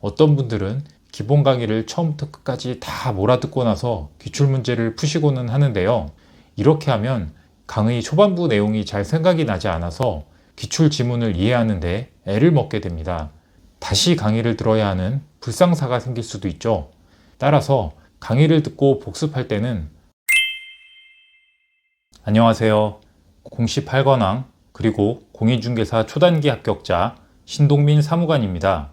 어떤 분들은 기본 강의를 처음부터 끝까지 다 몰아듣고 나서 기출문제를 푸시고는 하는데요. 이렇게 하면 강의 초반부 내용이 잘 생각이 나지 않아서 기출 지문을 이해하는데 애를 먹게 됩니다. 다시 강의를 들어야 하는 불상사가 생길 수도 있죠. 따라서 강의를 듣고 복습할 때는 안녕하세요. 공시 8관왕 그리고 공인중개사 초단기 합격자 신동민 사무관입니다.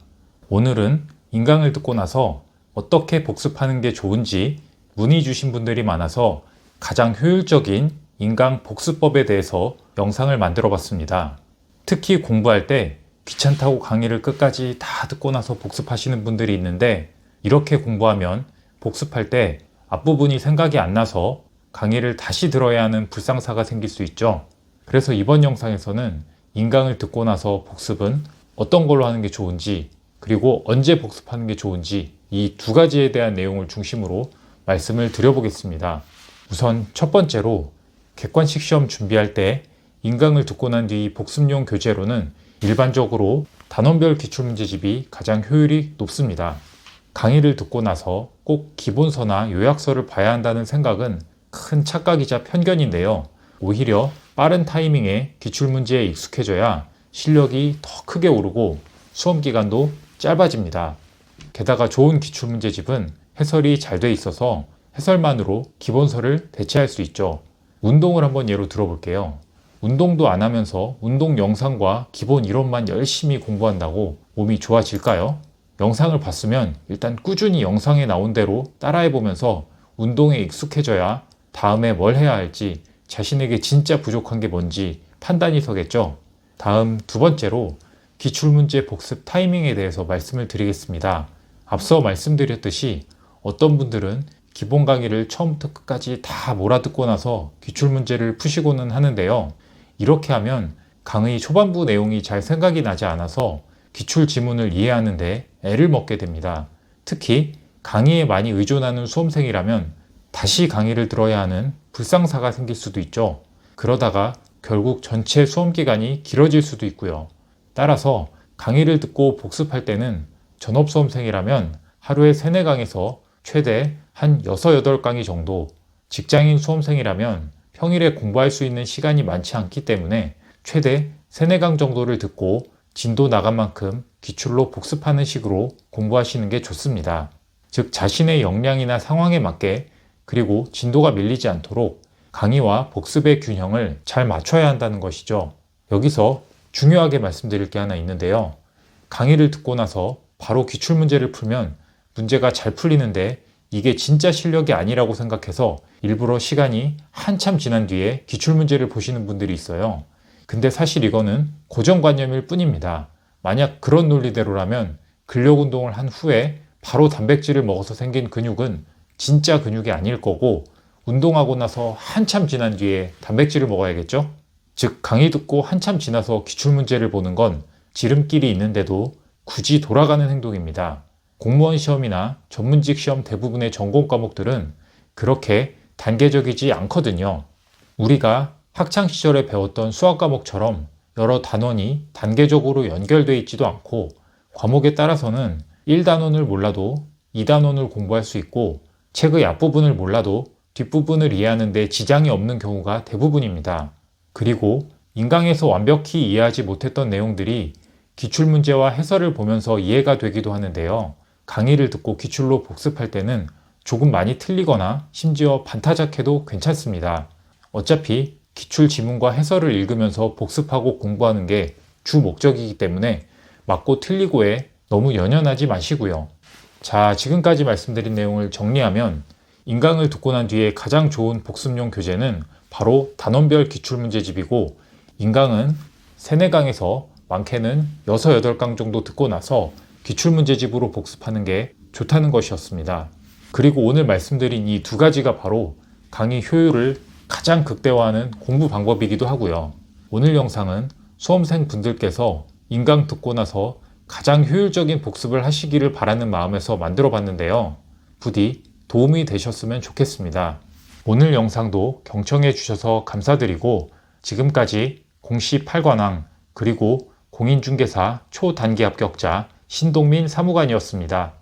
오늘은 인강을 듣고 나서 어떻게 복습하는 게 좋은지 문의 주신 분들이 많아서 가장 효율적인 인강 복습법에 대해서 영상을 만들어 봤습니다. 특히 공부할 때 귀찮다고 강의를 끝까지 다 듣고 나서 복습하시는 분들이 있는데 이렇게 공부하면 복습할 때 앞부분이 생각이 안 나서 강의를 다시 들어야 하는 불상사가 생길 수 있죠. 그래서 이번 영상에서는 인강을 듣고 나서 복습은 어떤 걸로 하는 게 좋은지 그리고 언제 복습하는 게 좋은지 이 두 가지에 대한 내용을 중심으로 말씀을 드려보겠습니다. 우선 첫 번째로 객관식 시험 준비할 때 인강을 듣고 난 뒤 복습용 교재로는 일반적으로 단원별 기출문제집이 가장 효율이 높습니다. 강의를 듣고 나서 꼭 기본서나 요약서를 봐야 한다는 생각은 큰 착각이자 편견인데요. 오히려 빠른 타이밍에 기출문제에 익숙해져야 실력이 더 크게 오르고 수험 기간도 짧아집니다. 게다가 좋은 기출문제집은 해설이 잘 돼 있어서 해설만으로 기본서를 대체할 수 있죠. 운동을 한번 예로 들어볼게요. 운동도 안 하면서 운동 영상과 기본 이론만 열심히 공부한다고 몸이 좋아질까요? 영상을 봤으면 일단 꾸준히 영상에 나온 대로 따라해보면서 운동에 익숙해져야 다음에 뭘 해야 할지 자신에게 진짜 부족한 게 뭔지 판단이 서겠죠. 다음 두 번째로 기출문제 복습 타이밍에 대해서 말씀을 드리겠습니다. 앞서 말씀드렸듯이 어떤 분들은 기본 강의를 처음부터 끝까지 다 몰아듣고 나서 기출문제를 푸시고는 하는데요. 이렇게 하면 강의 초반부 내용이 잘 생각이 나지 않아서 기출 지문을 이해하는데 애를 먹게 됩니다. 특히 강의에 많이 의존하는 수험생이라면 다시 강의를 들어야 하는 불상사가 생길 수도 있죠. 그러다가 결국 전체 수험 기간이 길어질 수도 있고요. 따라서 강의를 듣고 복습할 때는 전업 수험생이라면 하루에 3, 4강에서 최대 한 6, 8강의 정도, 직장인 수험생이라면 평일에 공부할 수 있는 시간이 많지 않기 때문에 최대 3, 4강 정도를 듣고 진도 나간 만큼 기출로 복습하는 식으로 공부하시는 게 좋습니다. 즉 자신의 역량이나 상황에 맞게 그리고 진도가 밀리지 않도록 강의와 복습의 균형을 잘 맞춰야 한다는 것이죠. 여기서 중요하게 말씀드릴 게 하나 있는데요. 강의를 듣고 나서 바로 기출문제를 풀면 문제가 잘 풀리는데 이게 진짜 실력이 아니라고 생각해서 일부러 시간이 한참 지난 뒤에 기출문제를 보시는 분들이 있어요. 근데 사실 이거는 고정관념일 뿐입니다. 만약 그런 논리대로라면 근력운동을 한 후에 바로 단백질을 먹어서 생긴 근육은 진짜 근육이 아닐 거고 운동하고 나서 한참 지난 뒤에 단백질을 먹어야겠죠? 즉 강의 듣고 한참 지나서 기출문제를 보는 건 지름길이 있는데도 굳이 돌아가는 행동입니다. 공무원 시험이나 전문직 시험 대부분의 전공 과목들은 그렇게 단계적이지 않거든요. 우리가 학창시절에 배웠던 수학 과목처럼 여러 단원이 단계적으로 연결되어 있지도 않고 과목에 따라서는 1단원을 몰라도 2단원을 공부할 수 있고 책의 앞부분을 몰라도 뒷부분을 이해하는 데 지장이 없는 경우가 대부분입니다. 그리고 인강에서 완벽히 이해하지 못했던 내용들이 기출문제와 해설을 보면서 이해가 되기도 하는데요. 강의를 듣고 기출로 복습할 때는 조금 많이 틀리거나 심지어 반타작해도 괜찮습니다. 어차피 기출 지문과 해설을 읽으면서 복습하고 공부하는 게 주 목적이기 때문에 맞고 틀리고에 너무 연연하지 마시고요. 자, 지금까지 말씀드린 내용을 정리하면 인강을 듣고 난 뒤에 가장 좋은 복습용 교재는 바로 단원별 기출문제집이고 인강은 3, 4강에서 많게는 6, 8강 정도 듣고 나서 기출문제집으로 복습하는 게 좋다는 것이었습니다. 그리고 오늘 말씀드린 이 두 가지가 바로 강의 효율을 가장 극대화하는 공부 방법이기도 하고요. 오늘 영상은 수험생 분들께서 인강 듣고 나서 가장 효율적인 복습을 하시기를 바라는 마음에서 만들어 봤는데요. 부디 도움이 되셨으면 좋겠습니다. 오늘 영상도 경청해 주셔서 감사드리고 지금까지 공시 8관왕 그리고 공인중개사 초단기 합격자 신동민 사무관이었습니다.